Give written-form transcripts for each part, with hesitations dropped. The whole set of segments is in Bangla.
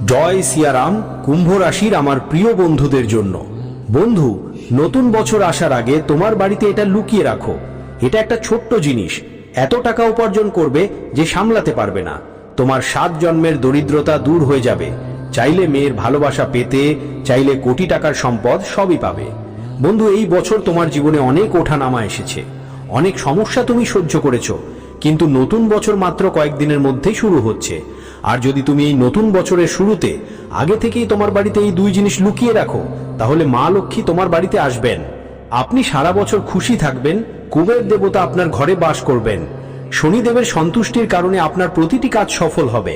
জয় সিয়ারাম। কুম্ভ রাশির আমার প্রিয় বন্ধুদের জন্য। বন্ধু, নতুন বছর আসার আগে তোমার বাড়িতে এটা লুকিয়ে রাখো। এটা একটা ছোট্ট জিনিস, এত টাকা উপার্জন করবে যে সামলাতে পারবে না। তোমার 7 জন্মের দরিদ্রতা দূর হয়ে যাবে। চাইলে মেয়ের ভালোবাসা পেতে, চাইলে কোটি টাকার সম্পদ সবই পাবে। বন্ধু, এই বছর তোমার জীবনে অনেক ওঠানামা এসেছে, অনেক সমস্যা তুমি সহ্য করেছো, কিন্তু নতুন বছর মাত্র কয়েকদিনের মধ্যেই শুরু হচ্ছে। আর যদি তুমি এই নতুন বছরের শুরুতে আগে থেকেই তোমার বাড়িতে এই 2 জিনিস লুকিয়ে রাখো, তাহলে মা লক্ষ্মী তোমার বাড়িতে আসবেন। আপনি সারা বছর খুশি থাকবেন, কুবের দেবতা আপনার ঘরে বাস করবেন। শনিদেবের সন্তুষ্টির কারণে আপনার প্রতিটি কাজ সফল হবে।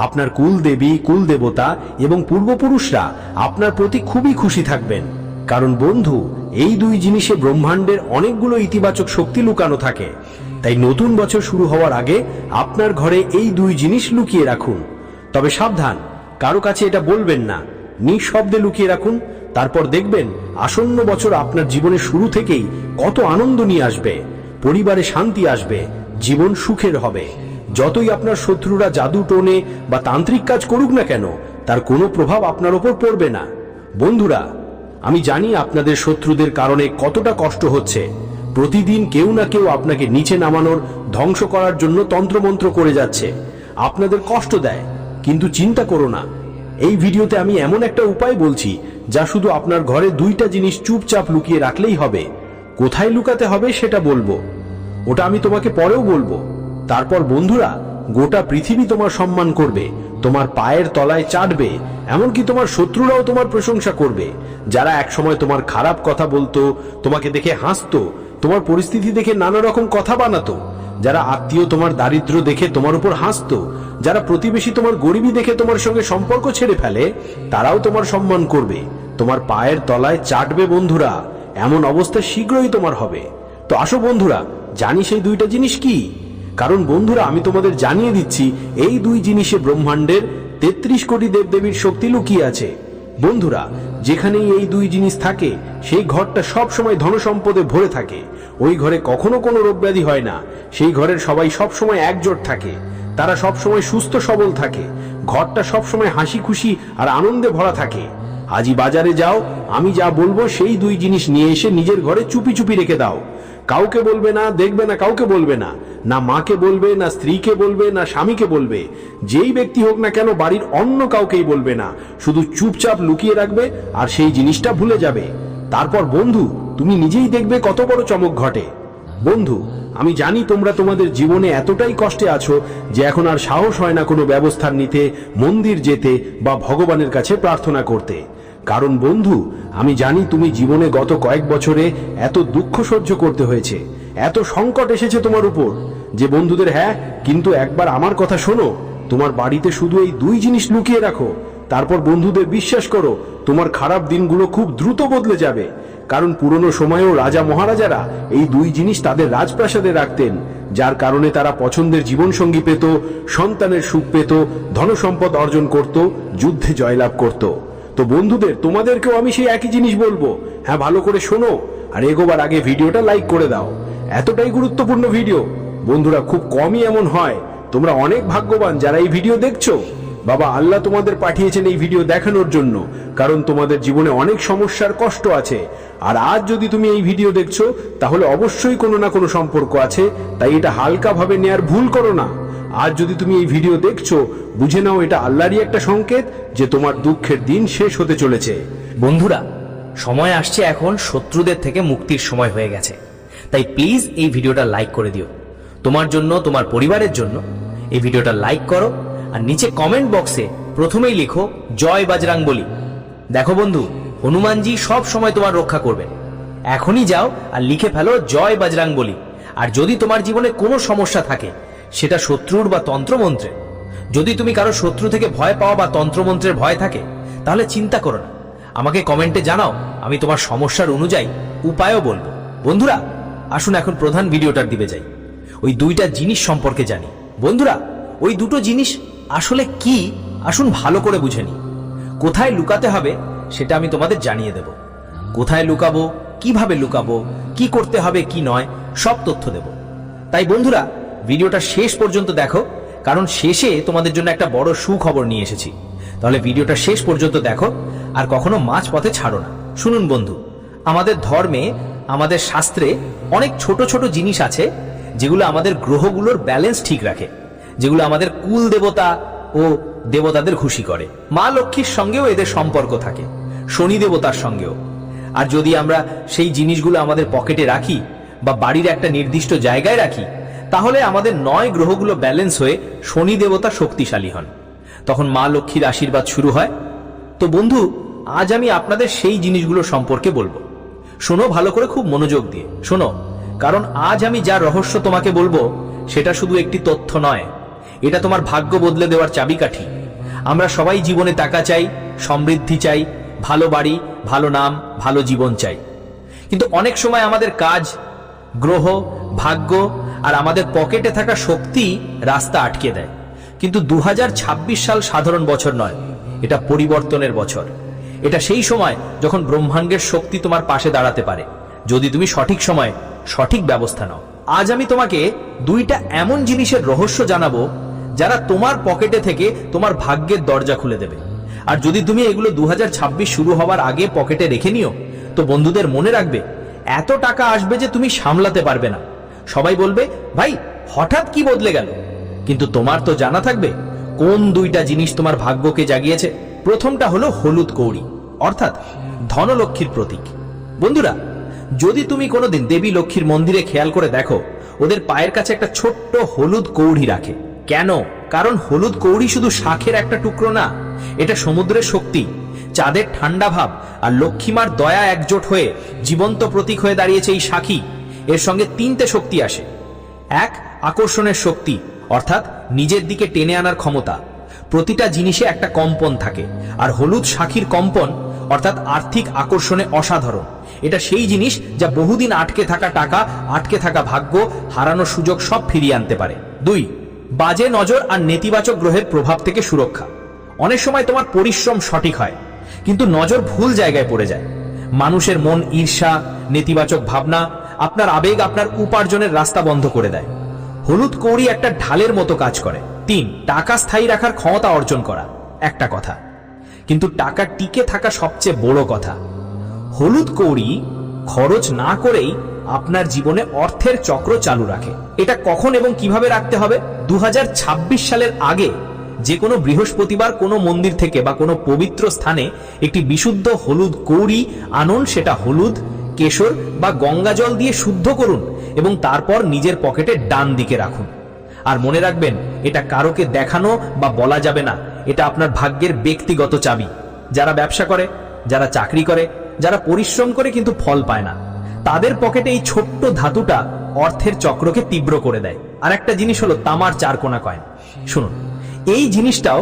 আপনার কুলদেবী, কুলদেবতা এবং পূর্বপুরুষরা আপনার প্রতি খুবই খুশি থাকবেন। কারণ বন্ধু, এই 2 জিনিসে ব্রহ্মাণ্ডের অনেকগুলো ইতিবাচক শক্তি লুকানো থাকে। তাই নতুন বছর শুরু হওয়ার আগে আপনার ঘরে এই 2 জিনিস লুকিয়ে রাখুন। তবে সাবধান, কারো কাছে এটা বলবেন না, নিঃশব্দে লুকিয়ে রাখুন। তারপর দেখবেন আসন্ন বছর আপনার জীবনের শুরু থেকেই কত আনন্দ নিয়ে আসবে। পরিবারে শান্তি আসবে, জীবন সুখের হবে। যতই আপনার শত্রুরা জাদু টোনে বা তান্ত্রিক কাজ করুক না কেন, তার কোনো প্রভাব আপনার উপর পড়বে না। বন্ধুরা, আমি জানি আপনাদের শত্রুদের কারণে কতটা কষ্ট হচ্ছে। প্রতিদিন কেউ না কেউ আপনাকে নিচে নামানোর, ধ্বংস করার জন্য তন্ত্রমন্ত্র করে যাচ্ছে, আপনাদের কষ্ট দেয়। কিন্তু চিন্তা করো না, এই ভিডিওতে আমি এমন একটা উপায় বলছি যা শুধু আপনার ঘরে 2টা জিনিস চুপচাপ লুকিয়ে রাখলেই হবে। কোথায় লুকাতে হবে সেটা বলবো, ওটা আমি তোমাকে পরেও বলবো। তারপর বন্ধুরা, গোটা পৃথিবী তোমার সম্মান করবে, তোমার পায়ের তলায় চাটবে। এমনকি তোমার শত্রুরাও তোমার প্রশংসা করবে। যারা একসময় তোমার খারাপ কথা বলতো, তোমাকে দেখে হাসতো, তোমার পরিস্থিতি দেখে নানা রকম কথা বানাতো, যারা আত্মীয় তোমার দারিদ্র্য দেখে তোমার উপর হাসতো, যারা প্রতিবেশী তোমার গরিবী দেখে তোমার সঙ্গে সম্পর্ক ছেড়ে ফেলে, তারাও তোমার সম্মান করবে, তোমার পায়ের তলায় চাটবে। বন্ধুরা, এমন অবস্থা শীঘ্রই তোমার হবে। তো আসো বন্ধুরা, জানি সেই 2টা জিনিস কি। কারণ বন্ধুরা, আমি তোমাদের জানিয়ে দিচ্ছি, এই 2 জিনিসে ব্রহ্মাণ্ডের 33 কোটি দেবদেবীর শক্তি লুকিয়ে আছে। বন্ধুরা, যেখানেই এই 2 জিনিস থাকে, সেই ঘরটা সব সময় ধনসম্পদে ভরে থাকে। ওই ঘরে কখনো কোনো রোগব্যাধি হয় না। সেই ঘরের সবাই সব সময় একজোট থাকে, তারা সব সময় সুস্থ সবল থাকে। ঘরটা সব সময় হাসি খুশি আর আনন্দে ভরা থাকে। আজই বাজারে যাও, আমি যা বলবো সেই 2 জিনিস নিয়ে এসে নিজের ঘরে চুপি চুপি রেখে দাও। কাউকে বলবে না, দেখবে না, কাউকে বলবে না, না মাকে বলবে, না স্ত্রীকে বলবে, না স্বামীকে বলবে। যেই ব্যক্তি হোক না কেন, বাড়ির অন্য কাউকেই বলবে না। শুধু চুপচাপ লুকিয়ে রাখবে আর সেই জিনিসটা ভুলে যাবে। তারপর বন্ধু, তুমি নিজেই দেখবে কত বড় চমক ঘটে। বন্ধু, আমি জানি তোমরা তোমাদের জীবনে এতটাই কষ্টে আছো যে এখন আর সাহস হয় না কোনো ব্যবস্থা নিতে, মন্দির যেতে বা ভগবানের কাছে প্রার্থনা করতে। কারণ বন্ধু, আমি জানি তুমি জীবনে গত কয়েক বছরে এত দুঃখ সহ্য করতে হয়েছে, এত সংকট এসেছে তোমার উপর যে বন্ধুদের, হ্যাঁ, কিন্তু একবার আমার কথা শোনো। তোমার বাড়িতে শুধু এই 2 জিনিস লুকিয়ে রাখো। তারপর বন্ধুদের, বিশ্বাস করো, তোমার খারাপ দিনগুলো খুব দ্রুত বদলে যাবে। কারণ পুরনো সময়েও রাজা মহারাজারা এই 2 জিনিস তাদের রাজপ্রাসাদে রাখতেন, যার কারণে তারা পছন্দের জীবনসঙ্গী পেত, সন্তানের সুখ পেত, ধনসম্পদ অর্জন করত, যুদ্ধে জয়লাভ করত। তো বন্ধুদের, তোমাদেরকেও আমি সেই একই জিনিস বলবো। হ্যাঁ, ভালো করে শোনো, আর এগোবার আগে ভিডিওটা লাইক করে দাও। এতটাই গুরুত্বপূর্ণ ভিডিও বন্ধুরা, খুব কমই এমন হয়। তোমরা অনেক ভাগ্যবান যারা এই ভিডিও দেখছো। বাবা আল্লাহ তোমাদের পাঠিয়েছেন এই ভিডিও দেখানোর জন্য, কারণ তোমাদের জীবনে অনেক সমস্যার কষ্ট আছে। আর আজ যদি তুমি এই ভিডিও দেখছো, তাহলে অবশ্যই কোনো না কোনো সম্পর্ক আছে। তাই এটা হালকাভাবে নেয়ার ভুল করো না। আজ যদি তুমি এই ভিডিও দেখছো, বুঝে নাও এটা আল্লাহরই একটা সংকেত যে তোমার দুঃখের দিন শেষ হতে চলেছে। বন্ধুরা, সময় আসছে এখন শত্রুদের থেকে মুক্তির সময় হয়ে গেছে। তাই প্লিজ এই ভিডিওটা লাইক করে দিও। তোমার জন্য, তোমার পরিবারের জন্য এই ভিডিওটা লাইক করো। আর নিচে কমেন্ট বক্সে প্রথমেই লিখো জয় বজরংবলী। দেখো বন্ধু, হনুমানজি সব সময় তোমার রক্ষা করবেন। এখনই যাও আর লিখে ফেলো জয় বজরংবলী। আর যদি তোমার জীবনে কোনো সমস্যা থাকে, সেটা শত্রুর বা তন্ত্রমন্ত্রের, যদি তুমি কারো শত্রু থেকে ভয় পাও বা তন্ত্রমন্ত্রের ভয় থাকে, তাহলে চিন্তা করো না, আমাকে কমেন্টে জানাও। আমি তোমার সমস্যার অনুযায়ী উপায়ও বলবো। বন্ধুরা, আসুন এখন প্রধান ভিডিওটার দিকে যাই। ওই 2টা জিনিস সম্পর্কে জানি। বন্ধুরা, ওই 2টো জিনিস আসলে কি, আসুন ভালো করে বুঝে নিই। কোথায় লুকাতে হবে সেটা আমি তোমাদের জানিয়ে দেব। কোথায় লুকাবো, কিভাবে লুকাবো, কি করতে হবে কি নয়, সব তথ্য দেব। তাই বন্ধুরা, ভিডিওটা শেষ পর্যন্ত দেখো, কারণ শেষে তোমাদের জন্য একটা বড় সুখবর নিয়ে এসেছি। তাহলে ভিডিওটা শেষ পর্যন্ত দেখো আর কখনো মাঝ পথে ছাড়ো না। শুনুন বন্ধু, আমাদের ধর্মে, আমাদের শাস্ত্রে অনেক ছোট ছোট জিনিস আছে যেগুলো আমাদের গ্রহগুলোর ব্যালেন্স ঠিক রাখে, যেগুলো আমাদের কুল দেবতা ও দেবতাদের খুশি করে। মা লক্ষ্মীর সঙ্গেও এদের সম্পর্ক থাকে, শনি দেবতার সঙ্গেও। আর যদি আমরা সেই জিনিসগুলো আমাদের পকেটে রাখি বা বাড়ির একটা নির্দিষ্ট জায়গায় রাখি, তাহলে আমাদের 9 গ্রহগুলো ব্যালেন্স হয়ে শনি দেবতা শক্তিশালী হন। তখন মা লক্ষ্মীর আশীর্বাদ শুরু হয়। তো বন্ধু, আজ আমি আপনাদের সেই জিনিসগুলো সম্পর্কে বলবো। শোনো ভালো করে, খুব মনোযোগ দিয়ে শোনো, কারণ আজ আমি যা রহস্য তোমাকে বলবো সেটা শুধু একটি তথ্য নয়, এটা তোমার ভাগ্য বদলে দেওয়ার চাবিকাঠি। আমরা সবাই জীবনে টাকা চাই, সমৃদ্ধি চাই, ভালো বাড়ি, ভালো নাম, ভালো জীবন চাই। কিন্তু অনেক সময় আমাদের কাজ, গ্রহ, ভাগ্য আর আমাদের পকেটে থাকা শক্তি রাস্তা আটকে দেয়। কিন্তু 2026 সাল সাধারণ বছর নয়, এটা পরিবর্তনের বছর। এটা সেই সময় যখন ব্রহ্মাণ্ডের শক্তি তোমার পাশে দাঁড়াতে পারে, যদি তুমি সঠিক সময়ে সঠিক ব্যবস্থা নাও। আজ আমি তোমাকে 2টা এমন জিনিসের রহস্য জানাবো যারা তোমার পকেটে থেকে তোমার ভাগ্যের দরজা খুলে দেবে। আর যদি তুমি এগুলো 2026 শুরু হওয়ার আগে পকেটে রেখে নিও, তো বন্ধুদের মনে রাখবে, এত টাকা আসবে যে তুমি সামলাতে পারবে না। সবাই বলবে, ভাই হঠাৎ কি বদলে গেল? কিন্তু তোমার তো জানা থাকবে কোন 2টা জিনিস তোমার ভাগ্যকে জাগিয়েছে। প্রথমটা হলো হলুদ কৌড়ি, অর্থাৎ ধনলক্ষ্মীর প্রতীক। বন্ধুরা, যদি তুমি কোনোদিন দেবী লক্ষ্মীর মন্দিরে খেয়াল করে দেখো, ওদের পায়ের কাছে একটা ছোট্ট হলুদ কৌড়ি রাখে। কেন? কারণ হলুদ কৌড়ি শুধু শাঁখের একটা টুকরো না, এটা সমুদ্রের শক্তি, চাঁদের ঠান্ডা ভাব আর লক্ষ্মীমার দয়া একজোট হয়ে জীবন্ত প্রতীক হয়ে দাঁড়িয়েছে এই শাঁখি। এর সঙ্গে 3টে শক্তি আসে। 1, আকর্ষণের শক্তি, অর্থাৎ নিজের দিকে টেনে আনার ক্ষমতা। প্রতিটা জিনিসে একটা কম্পন থাকে, আর হলুদ শাঁখির কম্পন অর্থাৎ আর্থিক আকর্ষণে অসাধারণ। এটা সেই জিনিস যা বহুদিন আটকে থাকা টাকা, আটকে থাকা ভাগ্য, হারানোর সুযোগ সব ফিরিয়ে আনতে পারে। 2, বাজে নজর আর নেতিবাচক গ্রহের প্রভাব থেকে সুরক্ষা। অনেক সময় তোমার পরিশ্রম সঠিক হয়, কিন্তু নজর ভুল জায়গায় পড়ে যায়। মানুষের মন, ঈর্ষা, নেতিবাচক ভাবনা আপনার আবেগ, আপনার উপার্জনের রাস্তা বন্ধ করে দেয়। হলুদ কৌড়ি একটা ঢালের মতো কাজ করে। 3, টাকা স্থায়ী রাখার ক্ষমতা অর্জন করা। একটা কথা, কিন্তু টাকা টিকে থাকা সবচেয়ে বড় কথা। হলুদ কৌড়ি খরচ না করেই আপনার জীবনে অর্থের চক্র চালু রাখে। এটা কখন এবং কিভাবে রাখতে হবে? 2026 সালের আগে যে কোনো বৃহস্পতিবার কোনো মন্দির থেকে বা কোনো পবিত্র স্থানে একটি বিশুদ্ধ হলুদ কৌড়ি আনুন। সেটা হলুদ, কেশর বা গঙ্গা জল দিয়ে শুদ্ধ করুন এবং তারপর নিজের পকেটে ডান দিকে রাখুন। আর মনে রাখবেন, এটা কারোকে দেখানো বা বলা যাবে না, এটা আপনার ভাগ্যের ব্যক্তিগত চাবি। যারা ব্যবসা করে, যারা চাকরি করে, যারা পরিশ্রম করে কিন্তু ফল পায় না, তাদের পকেটে এই ছোট্ট ধাতুটা অর্থের চক্রকে তীব্র করে দেয়। আর একটা জিনিস হলো তামার 4 কোনা কয়েন। শুনুন, এই জিনিসটাও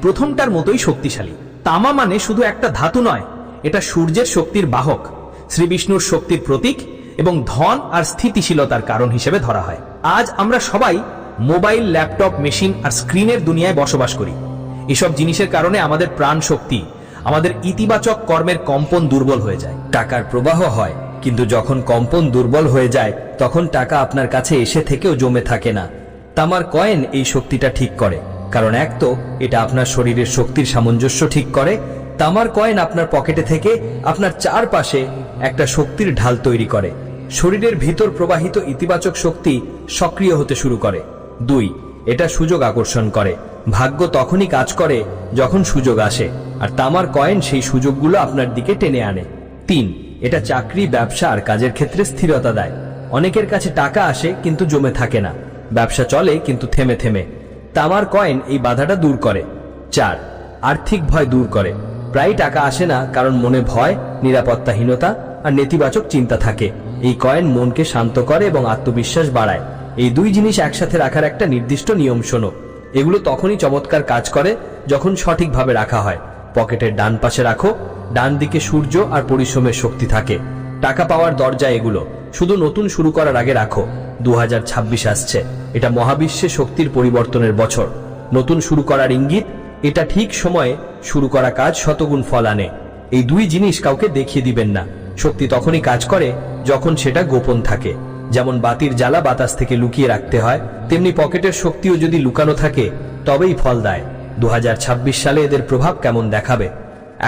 প্রথমটার মতোই শক্তিশালী। তামা মানে শুধু একটা ধাতু নয়, এটা সূর্যের শক্তির বাহক, শ্রী বিষ্ণুর শক্তির প্রতীক এবং ধন আর স্থিতিশীলতার কারণ হিসেবে ধরা হয়। আজ আমরা সবাই মোবাইল, ল্যাপটপ, মেশিন আর স্ক্রিনের দুনিয়ায় বসবাস করি। এসব জিনিসের কারণে আমাদের প্রাণ শক্তি, আমাদের ইতিবাচক কর্মের কম্পন দুর্বল হয়ে যায়। টাকার প্রবাহ হয়, কিন্তু যখন কম্পন দুর্বল হয়ে যায় তখন টাকা আপনার কাছে এসে থেকেও জমে থাকে না। তামার কয়েন এই শক্তিটা ঠিক করে, কারণ এক তো এটা আপনার শরীরের শক্তির সামঞ্জস্য ঠিক করে। তামার কয়েন আপনার পকেটে থেকে আপনার চারপাশে একটা শক্তির ঢাল তৈরি করে। শরীরের ভিতর প্রবাহিত ইতিবাচক শক্তি সক্রিয় হতে শুরু করে। 2, এটা সুযোগ আকর্ষণ করে। ভাগ্য তখনই কাজ করে যখন সুযোগ আসে, আর তামার কয়েন সেই সুযোগগুলো আপনার দিকে টেনে আনে। 3, এটা চাকরি, ব্যবসা আর কাজের ক্ষেত্রে স্থিরতা দেয়। অনেকের কাছে টাকা আসে কিন্তু জমে থাকে না, ব্যবসা চলে কিন্তু থেমে থেমে। তামার কয়েন এই বাধাটা দূর করে। 4, আর্থিক ভয় দূর করে। প্রায় টাকা আসে না কারণ মনে ভয়, নিরাপত্তাহীনতা আর নেতিবাচক চিন্তা থাকে। এই কয়েন মনকে শান্ত করে এবং আত্মবিশ্বাস বাড়ায়। এই 2 জিনিস একসাথে রাখার একটা নির্দিষ্ট নিয়ম শোনো। এগুলো তখনই চমৎকার কাজ করে যখন সঠিকভাবে রাখা হয়। পকেটের ডান পাশে রাখো, ডান দিকে সূর্য আর পরিশ্রমের শক্তি থাকে। টাকা পাওয়ার দরজা এগুলো, শুধু নতুন শুরু করার আগে রাখো। 2026 আসছে, এটা মহাবিশ্বে শক্তির পরিবর্তনের বছর। নতুন শুরু করার ইঙ্গিত, এটা ঠিক সময়ে শুরু করা কাজ শতগুণ ফল আনে। এই 2 জিনিস কাউকে দেখিয়ে দিবেন না। শক্তি তখনই কাজ করে যখন সেটা গোপন থাকে। যেমন বাতির জ্বালা বাতাস থেকে লুকিয়ে রাখতে হয়, তেমনি পকেটের শক্তিও যদি লুকানো থাকে তবেই ফল দেয়। 2026 সালে এদের প্রভাব কেমন দেখাবে।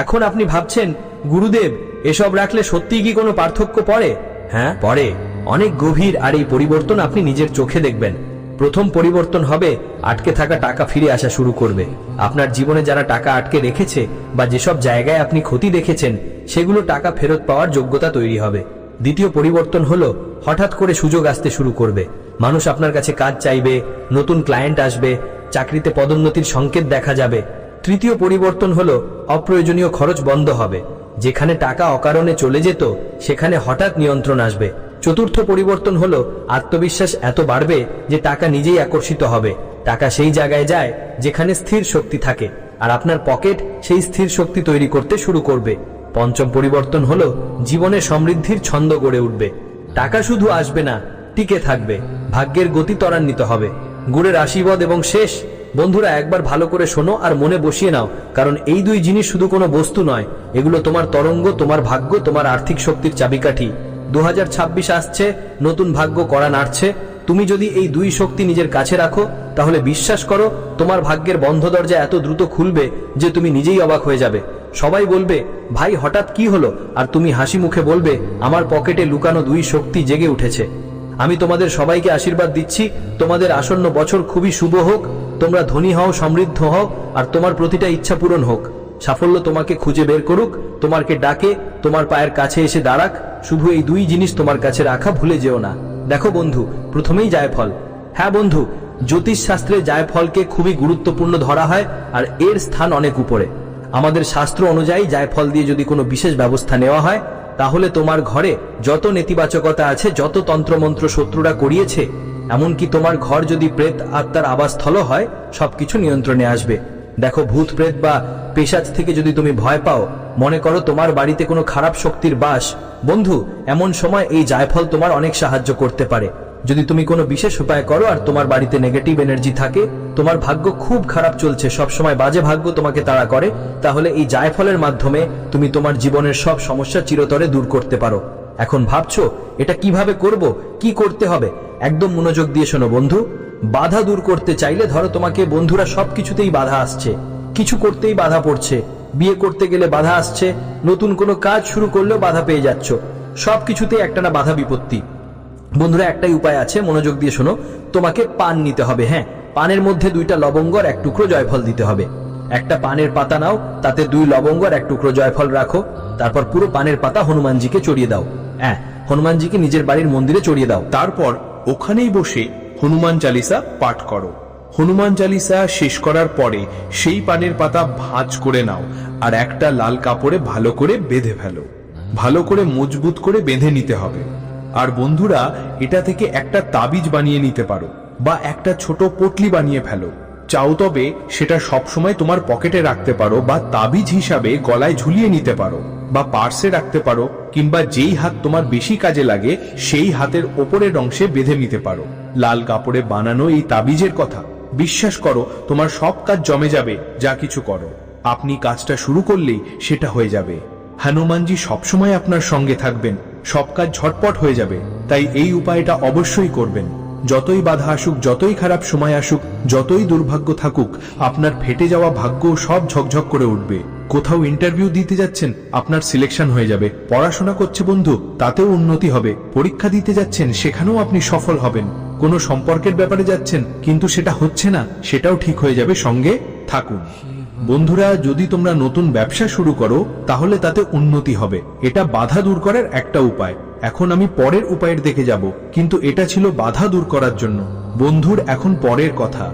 এখন আপনি ভাবছেন, গুরুদেব এসব রাখলে সত্যিই কি কোনো পার্থক্য পড়ে? হ্যাঁ পড়ে, অনেক গভীর, আর এই পরিবর্তন আপনি নিজের চোখে দেখবেন। প্রথম পরিবর্তন হবে, আটকে থাকা টাকা ফিরে আসা শুরু করবে। আপনার জীবনে যারা টাকা আটকে রেখেছে বা যেসব জায়গায় আপনি ক্ষতি দেখেছেন, সেগুলো টাকা ফেরত পাওয়ার যোগ্যতা তৈরি হবে। দ্বিতীয় পরিবর্তন হলো, হঠাৎ করে সুযোগ আসতে শুরু করবে। মানুষ আপনার কাছে কাজ চাইবে, নতুন ক্লায়েন্ট আসবে, চাকরিতে পদোন্নতির সংকেত দেখা যাবে। তৃতীয় পরিবর্তন হলো, অপ্রয়োজনীয় খরচ বন্ধ হবে। যেখানে টাকা অকারণে চলে যেত, সেখানে হঠাৎ নিয়ন্ত্রণ আসবে। চতুর্থ পরিবর্তন হলো, আত্মবিশ্বাস এত বাড়বে যে টাকা নিজেই আকর্ষিত হবে। টাকা সেই জায়গায় যায় যেখানে স্থির শক্তি থাকে, আর আপনার পকেট সেই স্থির শক্তি তৈরি করতে শুরু করবে। পঞ্চম পরিবর্তন হলো, জীবনে সমৃদ্ধির ছন্দ গড়ে উঠবে। টাকা শুধু আসবে না, টিকে থাকবে। ভাগ্যের গতি ত্বরান্বিত হবে। গুরুর আশীর্বাদ এবং শেষ। বন্ধুরা, একবার ভালো করে শোনো আর মনে বসিয়ে নাও, কারণ এই দুই জিনিস শুধু কোনো বস্তু নয়, এগুলো তোমার তরঙ্গ, তোমার ভাগ্য, তোমার আর্থিক শক্তির চাবিকাঠি। 2026 আসছে, নতুন ভাগ্য করা নাড়ছে। তুমি যদি এই দুই শক্তি নিজের কাছে রাখো, তাহলে বিশ্বাস করো, তোমার ভাগ্যের বন্ধ দরজা এত দ্রুত খুলবে যে তুমি নিজেই অবাক হয়ে যাবে। সবাই বলবে, ভাই হঠাৎ কি হলো? আর তুমি হাসি মুখে বলবে, আমার পকেটে লুকানো দুই শক্তি জেগে উঠেছে। আমি তোমাদের সবাইকে আশীর্বাদ দিচ্ছি, তোমাদের আসন্ন বছর খুবই শুভ হোক। তোমরা ধনী হও, সমৃদ্ধ হও, আর তোমার প্রতিটা ইচ্ছা পূরণ হোক। সাফল্য তোমাকে খুঁজে বের করুক, তোমাকে ডাকে, তোমার পায়ের কাছে এসে দাঁড়াক। শুধু এই দুই জিনিস তোমার কাছে রাখা ভুলে যেও না। দেখো বন্ধু, প্রথমেই জায়ফল। হ্যাঁ বন্ধু, জ্যোতিষ শাস্ত্রে জায়ফলকে খুবই গুরুত্বপূর্ণ ধরা হয়, আর এর স্থান অনেক উপরে। আমাদের শাস্ত্র অনুযায়ী জায়ফল দিয়ে যদি কোনো বিশেষ ব্যবস্থা নেওয়া হয়, তাহলে তোমার ঘরে যত নেতিবাচকতা আছে, যত তন্ত্রমন্ত্র শত্রুরা করিয়েছে, এমনকি তোমার ঘর যদি প্রেত আত্মার আবাসস্থল হয়, সবকিছু নিয়ন্ত্রণে আসবে। দেখো, ভূত প্রেত বা পেশাচ থেকে যদি তুমি ভয় পাও, মনে করো তোমার বাড়িতে কোনো খারাপ শক্তির বাস, বন্ধু, এমন সময় এই জায়ফল তোমার অনেক সাহায্য করতে পারে। যদি তুমি কোনো বিশেষ উপায় করো আর তোমার বাড়িতে নেগেটিভ এনার্জি থাকে, তোমার ভাগ্য খুব খারাপ চলছে, সবসময় বাজে ভাগ্য তোমাকে তাড়া করে, তাহলে এই জায়ফলের মাধ্যমে তুমি তোমার জীবনের সব সমস্যা চিরতরে দূর করতে পারো। এখন ভাবছো এটা কিভাবে করব, কি করতে হবে? একদম মনোযোগ দিয়ে শোনো বন্ধু। বাধা দূর করতে চাইলে, ধরো তোমাকে বন্ধুরা সবকিছুতেই বাধা আসছে, কিছু করতেই বাধা পড়ছে, বিয়ে করতে গেলে বাধা আসছে, নতুন কোনো কাজ শুরু করলেও বাধা পেয়ে যাচ্ছ, সবকিছুতেই একটা না বাধা বিপত্তি। বন্ধুরা, একটাই উপায় আছে, মনোযোগ দিয়ে শোনো। তোমাকে পান নিতে হবে। হ্যাঁ, পানের মধ্যে 2টা লবঙ্গ আর 1 টুকরো জয়ফল দিতে হবে। একটা পানের পাতা নাও, তাতে 2 লবঙ্গ আর 1 টুকরো জয়ফল রাখো। তারপর পুরো পানের পাতা হনুমানজিকে চড়িয়ে দাও। হ্যাঁ, হনুমানজিকে নিজের বাড়ির মন্দিরে চড়িয়ে দাও। তারপর ওখানেই বসে হনুমান চালিসা পাঠ করো। হনুমান চালিসা শেষ করার পরে সেই পানের পাতা ভাঁজ করে নাও, আর একটা লাল কাপড়ে ভালো করে বেঁধে ফেলো। ভালো করে মজবুত করে বেঁধে নিতে হবে। আর বন্ধুরা, এটা থেকে একটা তাবিজ বানিয়ে নিতে পারো, বা একটা ছোট পটলি বানিয়ে ফেলো। চাও তবে সেটা সবসময় তোমার পকেটে রাখতে পারো, বা তাবিজ হিসাবে গলায় ঝুলিয়ে নিতে পারো, বা পার্সে রাখতে পারো, কিংবা যেই হাত তোমার বেশি কাজে লাগে সেই হাতের ওপরের অংশে বেঁধে নিতে পারো। লাল কাপড়ে বানানো এই তাবিজের কথা, বিশ্বাস করো তোমার সব কাজ জমে যাবে। যা কিছু করো, আপনি কাজটা শুরু করলেই সেটা হয়ে যাবে। হনুমানজি সবসময় আপনার সঙ্গে থাকবেন, সব কাজ ঝটপট হয়ে যাবে। তাই এই উপায়টা অবশ্যই করবেন। যতই বাধা আসুক, যতই খারাপ সময় আসুক, যতই দুর্ভাগ্য থাকুক, আপনার ফেটে যাওয়া ভাগ্য সব ঝকঝক করে উঠবে। কোথাও ইন্টারভিউ দিতে যাচ্ছেন, আপনার সিলেকশন হয়ে যাবে। পড়াশোনা করছে বন্ধু, তাতেও উন্নতি হবে। পরীক্ষা দিতে যাচ্ছেন, সেখানেও আপনি সফল হবেন। কোনো সম্পর্কের ব্যাপারে যাচ্ছেন, কিন্তু সেটা হচ্ছে না, সেটাও ঠিক হয়ে যাবে। সঙ্গে থাকুন। বন্ধুরা, যদি তোমরা নতুন ব্যবসা শুরু করো, তাহলে তাতে উন্নতি হবে। এটা বাধা দূর করার একটা উপায়। এখন আমি পরের উপায়ের দিকে যাব, কিন্তু এটা ছিল বাধা দূর করার জন্য। বন্ধুর, এখন পরের কথা।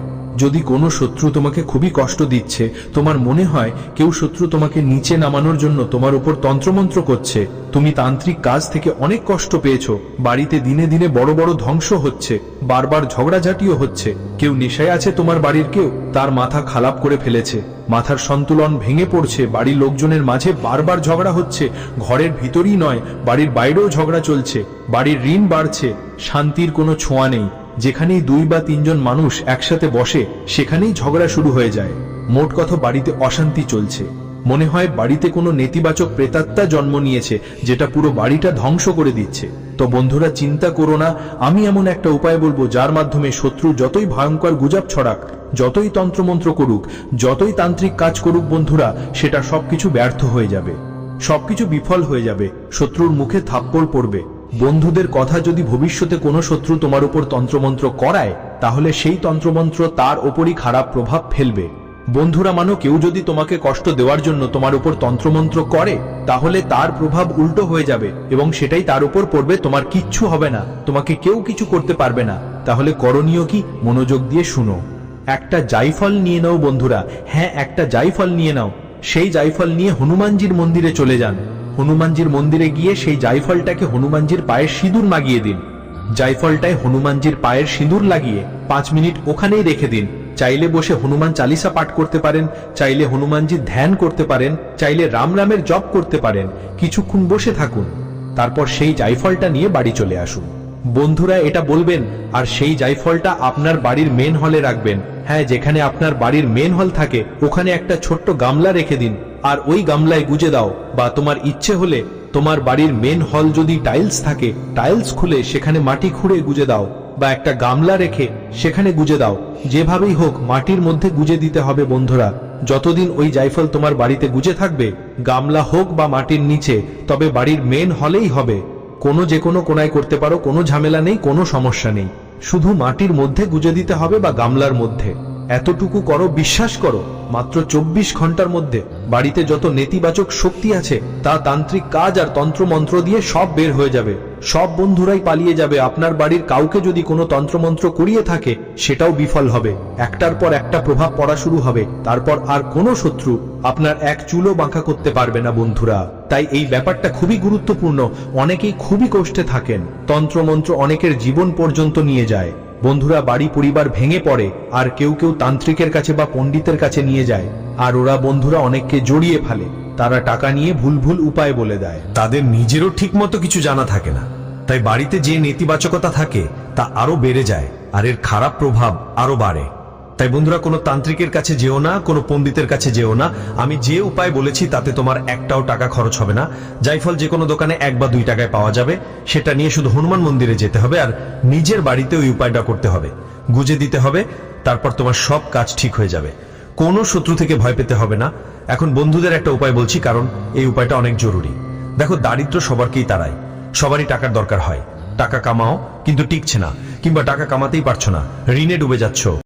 যদি কোনো শত্রু তোমাকে খুবই কষ্ট দিচ্ছে, তোমার মনে হয় কেউ শত্রু তোমাকে নিচে নামানোর জন্য তোমার উপর তন্ত্রমন্ত্র করছে, তুমি তান্ত্রিক কাজ থেকে অনেক কষ্ট পেয়েছো, বাড়িতে দিনে দিনে বড় বড় ধ্বংস হচ্ছে, বারবার ঝগড়াঝাটিও হচ্ছে, কেউ নেশায় আছে, তোমার বাড়ির কেউ তার মাথা খারাপ করে ফেলেছে, মাথার সন্তুলন ভেঙে পড়ছে, বাড়ির লোকজনের মাঝে বারবার ঝগড়া হচ্ছে, ঘরের ভিতরই নয় বাড়ির বাইরেও ঝগড়া চলছে, বাড়ির ঋণ বাড়ছে, শান্তির কোনো ছোঁয়া নেই। যেখানেই 2 বা 3 জন মানুষ একসাথে বসে, সেখানেই ঝগড়া শুরু হয়ে যায়। মোট কথা, বাড়িতে অশান্তি চলছে। মনে হয় বাড়িতে কোনো নেতিবাচক প্রেতাত্মা জন্ম নিয়েছে, যেটা পুরো বাড়িটা ধ্বংস করে দিচ্ছে। তো বন্ধুরা, চিন্তা করো না, আমি এমন একটা উপায় বলবো যার মাধ্যমে শত্রু যতই ভয়ঙ্কর গুজব ছড়াক, যতই তন্ত্রমন্ত্র করুক, যতই তান্ত্রিক কাজ করুক বন্ধুরা, সেটা সবকিছু ব্যর্থ হয়ে যাবে, সবকিছু বিফল হয়ে যাবে, শত্রুর মুখে থাপ্পড় পড়বে। বন্ধুদের কথা, যদি ভবিষ্যতে কোনো শত্রু তোমার উপর তন্ত্রমন্ত্র করায়, তাহলে সেই তন্ত্রমন্ত্র তার ওপরই খারাপ প্রভাব ফেলবে। বন্ধুরা মানো, কেউ যদি তোমাকে কষ্ট দেওয়ার জন্য তোমার উপর তন্ত্রমন্ত্র করে, তাহলে তার প্রভাব উল্টো হয়ে যাবে এবং সেটাই তার উপর পড়বে, তোমার কিচ্ছু হবে না, তোমাকে কেউ কিছু করতে পারবে না। তাহলে করণীয় কি? মনোযোগ দিয়ে শুনো। একটা জাইফল নিয়ে নাও বন্ধুরা, হ্যাঁ একটা জাইফল নিয়ে নাও। সেই জাইফল নিয়ে হনুমানজির মন্দিরে চলে যান। হনুমানজির মন্দিরে গিয়ে সেই জাইফলটাকে হনুমানজির পায়ে সিঁদুর মাগিয়ে দিন। জাইফলটায় হনুমানজির পায়ের সিঁদুর লাগিয়ে 5 মিনিট ওখানেই রেখে দিন। চাইলে বসে হনুমান চালিসা পাঠ করতে পারেন, চাইলে হনুমানজির ধ্যান করতে পারেন, চাইলে রাম রামের জপ করতে পারেন। কিছুক্ষণ বসে থাকুন, তারপর সেই জাইফলটা নিয়ে বাড়ি চলে আসুন। বন্ধুরা এটা বলবেন, আর সেই জাইফলটা আপনার বাড়ির মেন হলে রাখবেন। হ্যাঁ, যেখানে আপনার বাড়ির মেন হল থাকে ওখানে একটা ছোট্ট গামলা রেখে দিন, আর ওই গামলায় গুজে দাও। বা তোমার ইচ্ছে হলে তোমার বাড়ির মেন হল যদি টাইলস থাকে, টাইলস খুলে সেখানে মাটি খুঁড়ে গুজে দাও, বা একটা গামলা রেখে সেখানে গুজে দাও। যেভাবেই হোক মাটির মধ্যে গুজে দিতে হবে বন্ধুরা। যতদিন ওই জাইফল তোমার বাড়িতে গুজে থাকবে, গামলা হোক বা মাটির নিচে, তবে বাড়ির মেন হলেই হবে। যে কোনো কোনায় করতে পারো, কোনো ঝামেলা নেই, কোনো সমস্যা নেই। শুধু মাটির মধ্যে গুজে দিতে হবে বা গামলার মধ্যে। এতটুকু করো, বিশ্বাস করো, মাত্র 24 ঘন্টার মধ্যে বাড়িতে যত নেতিবাচক শক্তি আছে তা তান্ত্রিক কাজ আর তন্ত্রমন্ত্র দিয়ে সব বের হয়ে যাবে। সব বন্ধুরাই পালিয়ে যাবে। আপনার বাড়ির কাউকে যদি কোনো তন্ত্রমন্ত্র করিয়ে থাকে, সেটাও বিফল হবে। একটার পর একটা প্রভাব পড়া শুরু হবে। তারপর আর কোনো শত্রু আপনার এক চুলও বাঁকা করতে পারবে না বন্ধুরা। তাই এই ব্যাপারটা খুবই গুরুত্বপূর্ণ। অনেকেই খুবই কষ্টে থাকেন। তন্ত্রমন্ত্র অনেকের জীবন পর্যন্ত নিয়ে যায় বন্ধুরা। বাড়ি পরিবার ভেঙে পড়ে, আর কেউ কেউ তান্ত্রিকের কাছে বা পণ্ডিতের কাছে নিয়ে যায়, আর ওরা বন্ধুরা অনেককে জড়িয়ে ফেলে। তারা টাকা নিয়ে ভুল ভুল উপায় বলে দেয়। তাদের নিজেরও ঠিকমতো কিছু জানা থাকে না, তাই বাড়িতে যে নেতিবাচকতা থাকে তা আরো বেড়ে যায়, আর এর খারাপ প্রভাব আরো বাড়ে। তাই বন্ধুরা, কোনো তান্ত্রিকের কাছে যেও না, কোনো পণ্ডিতের কাছে যেও না। আমি যে উপায় বলেছি তাতে তোমার একটাও টাকা খরচ হবে না। জাইফল যে কোনো দোকানে 1 বা 2 টাকায় পাওয়া যাবে। সেটা নিয়ে শুধু হনুমান মন্দিরে যেতে হবে, আর নিজের বাড়িতে ওই উপায়টা করতে হবে। গুজে দিতে হবে, তারপর তোমার সব কাজ ঠিক হয়ে যাবে। কোনো শত্রু থেকে ভয় পেতে হবে না। এখন বন্ধুদের একটা উপায় বলছি, কারণ এই উপায়টা অনেক জরুরি। দেখো, দারিদ্র সবারকেই তাড়ায়, সবারই টাকার দরকার হয়। টাকা কামাও কিন্তু টিকছে না, কিংবা টাকা কামাতেই পারছো না, ঋণে ডুবে যাচ্ছ।